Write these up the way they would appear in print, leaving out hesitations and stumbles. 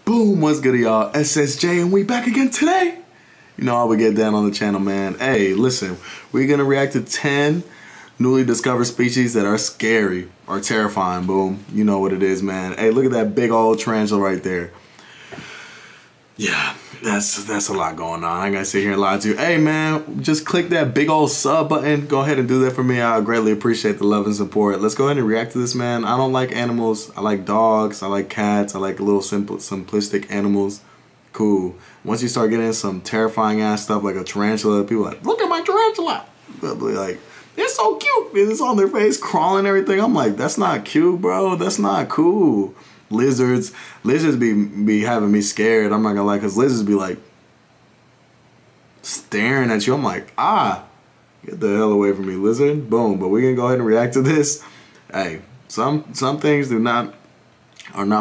Boom, what's good y'all? SSJ and we back again today. You know how we get down on the channel, man. Hey, listen, we're gonna react to 10 newly discovered species that are scary or terrifying. Boom, you know what it is, man. Hey, look at that big old tarantula right there. Yeah, that's a lot going on. I ain't gonna sit here and lie to you. Hey man, just click that big old sub button. Go ahead and do that for me. I greatly appreciate the love and support. Let's go ahead and react to this, man. I don't like animals. I like dogs. I like cats. I like little simplistic animals. Cool. Once you start getting some terrifying ass stuff like a tarantula, people are like, look at my tarantula. They'll be like, it's so cute. It's on their face crawling and everything. I'm like, that's not cute, bro. That's not cool. Lizards be having me scared. I'm not gonna lie, cause lizards be like staring at you. I'm like, get the hell away from me, lizard. Boom. But we're gonna go ahead and react to this. Hey, some things are not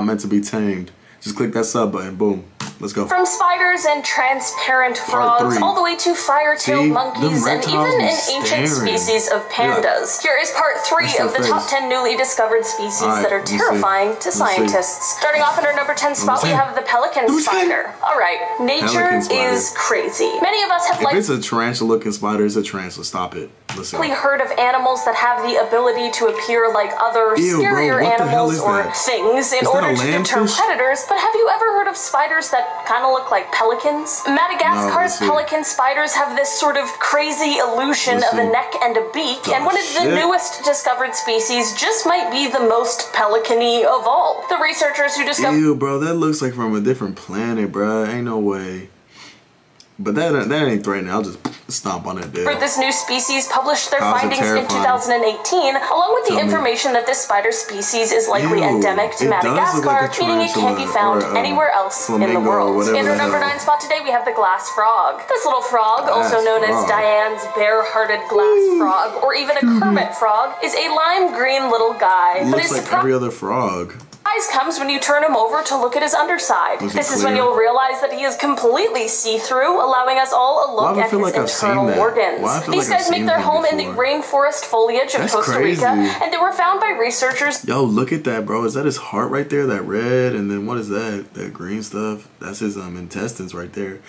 meant to be tamed. Just click that sub button. Boom. Let's go. From spiders and transparent frogs, all the way to fire-tailed monkeys, and even an ancient species of pandas. Here is part 3 of the top 10 newly discovered species that are terrifying to scientists. Starting off in our number 10 spot, we have the pelican spider. Alright, nature is crazy. Many of us have If it's a tarantula-looking spider, it's a tarantula. Stop it. Listen. We heard of animals that have the ability to appear like other scarier animals or things in order to deter predators, but have you ever heard of spiders that kind of look like pelicans? Madagascar's pelican spiders have this sort of crazy illusion of a neck and a beak, and one of the newest discovered species just might be the most pelican-y of all. The researchers who discovered— Ew, bro, that looks like from a different planet, bro. Ain't no way. But that ain't threatening. I'll just stomp on it dead. This new species published their findings in 2018, along with the information that this spider species is likely endemic to Madagascar, meaning it can't be found anywhere else in the world. In our number 9 spot today, we have the glass frog. This little frog, also known as Diane's bare-hearted glass frog, or even a Kermit frog, is a lime green little guy. Looks like every other frog. Comes when you turn him over to look at his underside. This is when you'll realize that he is completely see-through, allowing us all a look at his internal organs. These guys make their home in the rainforest foliage of Costa Rica, and they were found by researchers. Yo, look at that, bro. Is that his heart right there? That red, and then what is that? That green stuff? That's his intestines right there.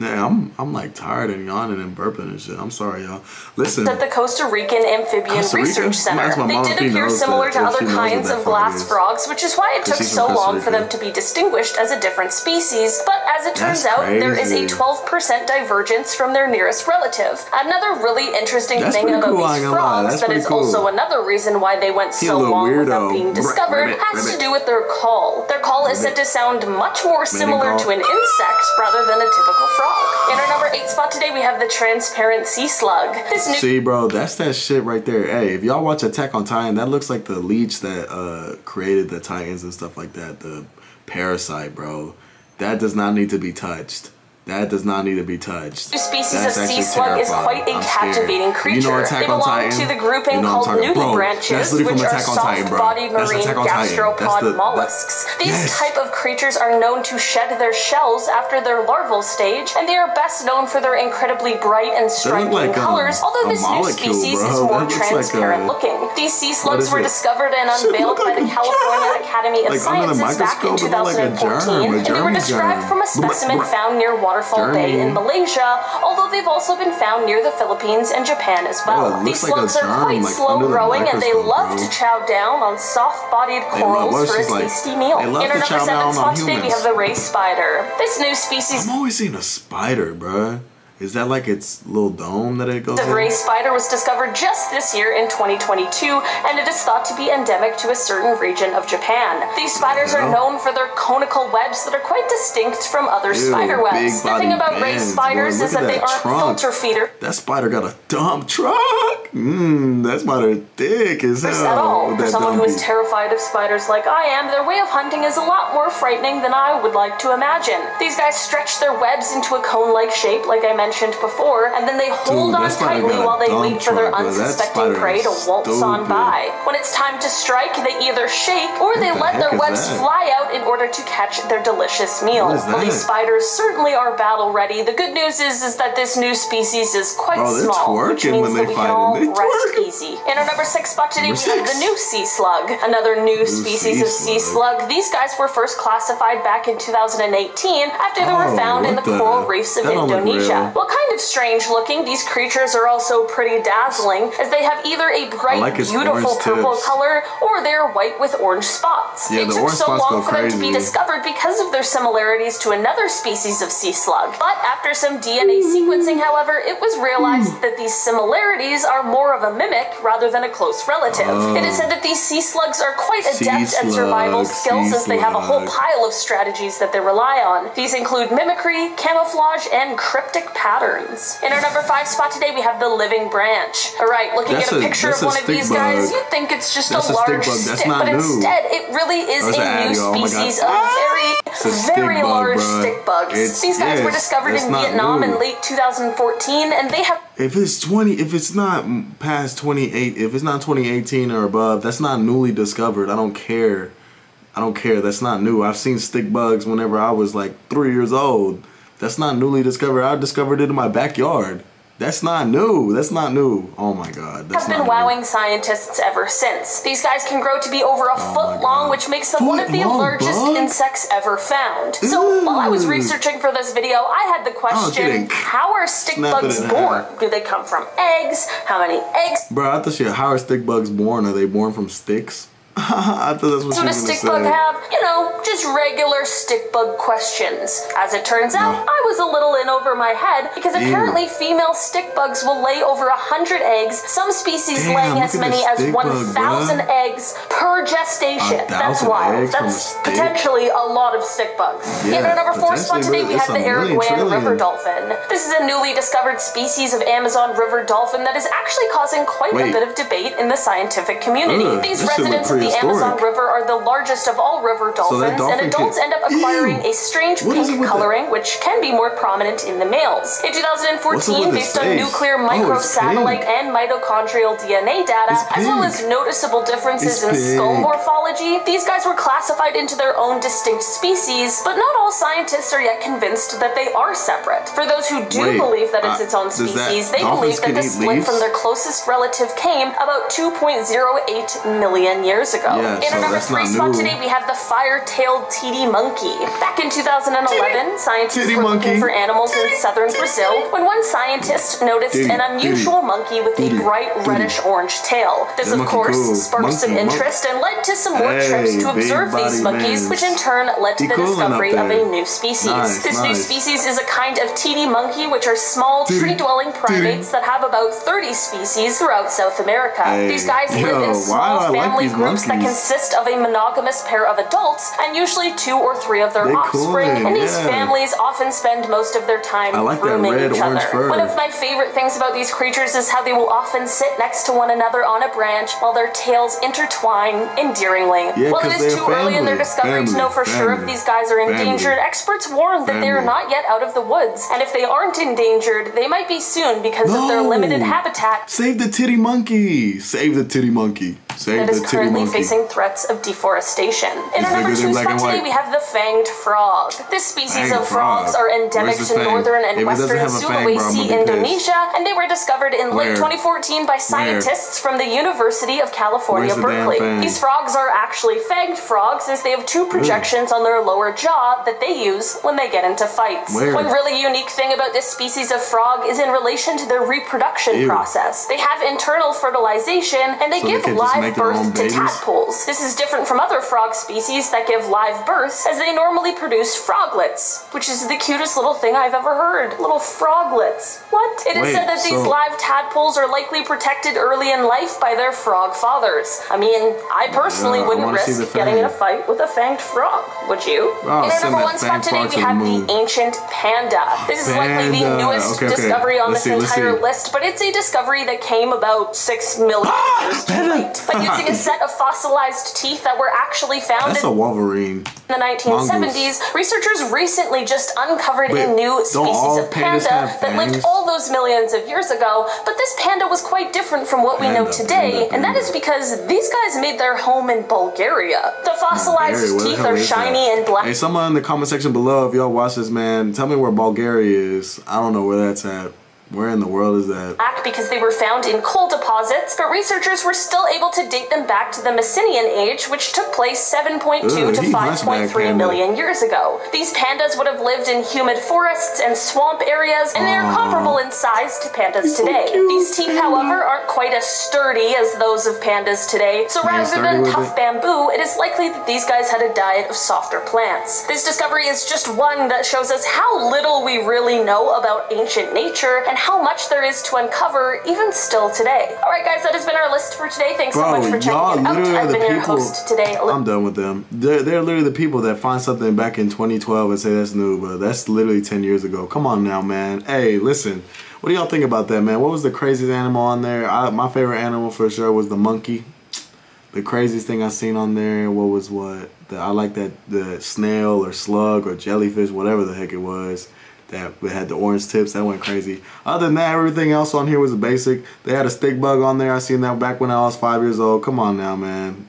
Man, I'm like tired and yawning and burping and shit. I'm sorry, y'all. Listen. At the Costa Rican Amphibian Research Center. They did appear similar to other kinds of glass frogs, which is why it took so long for them to be distinguished as a different species. But as it turns out, there is a 12% divergence from their nearest relative. Another really interesting thing about these frogs that is also another reason why they went so long without being discovered has to do with their call. Their call is said to sound much more similar to an insect rather than a typical frog. In our number 8 spot today, we have the transparent sea slug. See, bro, that's that shit right there. Hey, if y'all watch Attack on Titan, that looks like the leech that created the Titans and stuff like that. The parasite, bro. That does not need to be touched. That does not need to be touched. The species of sea slug is quite a captivating creature. They belong to the grouping called nudibranches, which are soft-bodied marine gastropod mollusks. These type of creatures are known to shed their shells after their larval stage, and they are best known for their incredibly bright and striking colors, although this new species is more transparent looking. These sea slugs were discovered and unveiled by the California Academy of Sciences back in 2014, and they were described from a specimen found near Waterfall Bay in Malaysia, although they've also been found near the Philippines and Japan as well. These slugs are quite slow-growing, and they love to chow down on soft-bodied corals for a tasty meal. In our number 7 spot today, we have the ray spider. This new species— I'm always seeing a spider, bruh. Is that like its little dome that it goes in? The ray spider was discovered just this year in 2022, and it is thought to be endemic to a certain region of Japan. These spiders are known for their conical webs that are quite distinct from other spider webs. The thing about ray spiders is that they aren't filter feeders. That spider got a dump truck. That spider thick as hell. At all. For someone who is terrified of spiders like I am, their way of hunting is a lot more frightening than I would like to imagine. These guys stretch their webs into a cone-like shape, like I mentioned mentioned before, and then they hold on tightly while they wait for their unsuspecting prey to waltz on by. When it's time to strike, they either shake or they let their webs fly out in order to catch their delicious meal. Well, these spiders certainly are battle ready. The good news is that this new species is quite small, which means that we can all rest easy. In our number 6 spot today, we have the new sea slug, another new species of sea slug. These guys were first classified back in 2018 after they were found in the coral reefs of Indonesia. Well, kind of strange looking, these creatures are also pretty dazzling, as they have either a bright, beautiful purple color or they're white with orange spots. It took so long for them to be discovered because of their similarities to another species of sea slug. But after some DNA sequencing, however, it was realized that these similarities are more of a mimic rather than a close relative. It is said that these sea slugs are quite adept at survival skills, as they have a whole pile of strategies that they rely on. These include mimicry, camouflage, and cryptic patterns. In our number 5 spot today, we have the living branch. Alright, looking at a picture of one of these guys, you'd think it's just a large stick, but instead it really is a new species of very large stick bugs. These guys were discovered in Vietnam in late 2014, and they have... If it's not past 2018 or above, that's not newly discovered. I don't care. That's not new. I've seen stick bugs whenever I was like 3 years old. That's not newly discovered. I discovered it in my backyard. That's not new. Oh my God. That's have been wowing scientists ever since. These guys can grow to be over a foot long, which makes them one of the largest insects ever found. So while I was researching for this video, I had the question, how are stick bugs born? Do they come from eggs? How many eggs? Bro, I thought how are stick bugs born? Are they born from sticks? I thought that's what you were going to say. Stick bug have, just regular stick bug questions. As it turns out, I was a little in over my head because apparently female stick bugs will lay over 100 eggs, some species laying as many as 1,000 eggs per gestation. That's wild. That's potentially a lot of stick bugs. In our number 4 spot today, we have the Araguayan river dolphin. This is a newly discovered species of Amazon river dolphin that is actually causing quite a bit of debate in the scientific community. These residents of the Amazon River are the largest of all river dolphins, and adults end up acquiring a strange pink coloring, which can be more prominent in the males. In 2014, based on nuclear microsatellite and mitochondrial DNA data, as well as noticeable differences in skull morphology, these guys were classified into their own distinct species, but not all scientists are yet convinced that they are separate. For those who do believe that it's its own species, they believe that the split from their closest relative came about 2.08 million years ago. In our number 3 spot today, we have the fire-tailed titi monkey. Back in 2011, scientists were looking for animals in southern Brazil when one scientist noticed an unusual monkey with a bright reddish-orange tail. This, of course, sparked some interest and led to some more trips to observe these monkeys, which in turn led to the discovery of a new species. This new species is a kind of titi monkey, which are small, tree-dwelling primates that have about 30 species throughout South America. These guys live in small family groups that consist of a monogamous pair of adults and usually 2 or 3 of their offspring, and these families often spend most of their time grooming each other. One of my favorite things about these creatures is how they will often sit next to one another on a branch while their tails intertwine endearingly. While it is too early in their discovery to know for sure if these guys are endangered, experts warn that they are not yet out of the woods, and if they aren't endangered, they might be soon because of their limited habitat. Save the titty monkey! Save the titty monkey! That is currently facing threats of deforestation. In our number 2 spot today, we have the fanged frog. This species of frogs are endemic to northern and western Sulawesi, Indonesia, and they were discovered in late 2014 by scientists from the University of California, Berkeley. These frogs are actually fanged frogs, as they have 2 projections on their lower jaw that they use when they get into fights. One really unique thing about this species of frog is in relation to their reproduction process. They have internal fertilization, and they give live birth to tadpoles. This is different from other frog species that give live births, as they normally produce froglets, which is the cutest little thing I've ever heard. Little froglets. What? It is said that these live tadpoles are likely protected early in life by their frog fathers. I mean, I personally wouldn't risk getting in a fight with a fanged frog, would you? In our number 1 spot today, we have the ancient panda. This is likely the newest discovery on this entire list, but it's a discovery that came about 6 million years too late. But using a set of fossilized teeth that were actually found in a Wolverine. In the 1970s, researchers recently just uncovered a new species of panda that lived all those millions of years ago, but this panda was quite different from what we know today, and that is because these guys made their home in Bulgaria. The fossilized teeth are shiny and black. Hey, someone in the comment section below, if y'all watch this, man, tell me where Bulgaria is. I don't know where that's at. Where in the world is that? Because they were found in coal deposits, but researchers were still able to date them back to the Mycenaean age, which took place 7.2 to 5.3 million years ago. These pandas would have lived in humid forests and swamp areas, and they are comparable in size to pandas today. These teeth, however, aren't quite as sturdy as those of pandas today, so rather than tough bamboo, it is likely that these guys had a diet of softer plants. This discovery is just one that shows us how little we really know about ancient nature and how much there is to uncover even still today. Alright guys, that has been our list for today. Thanks so much for checking it out. I've been your host today. I'm done with them. They're literally the people that find something back in 2012 and say that's new, but that's literally 10 years ago. Come on now, man. Hey, listen. What do y'all think about that, man? What was the craziest animal on there? My favorite animal for sure was the monkey. The craziest thing I seen on there, I like that the snail or slug or jellyfish, whatever the heck it was. That had the orange tips. That went crazy. Other than that, everything else on here was basic. They had a stick bug on there. I seen that back when I was 5 years old. Come on now, man.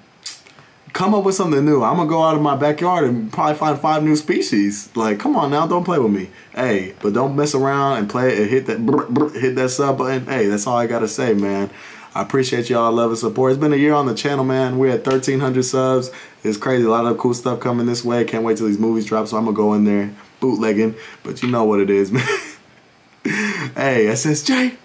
Come up with something new. I'm going to go out of my backyard and probably find 5 new species. Like, come on now. Don't play with me. Hey, but don't mess around and play and hit that sub button. Hey, that's all I got to say, man. I appreciate y'all love and support. It's been a year on the channel, man. We're at 1,300 subs. It's crazy. A lot of cool stuff coming this way. Can't wait till these movies drop, so I'm going to go in there bootlegging. But you know what it is, man. Hey, SSJ.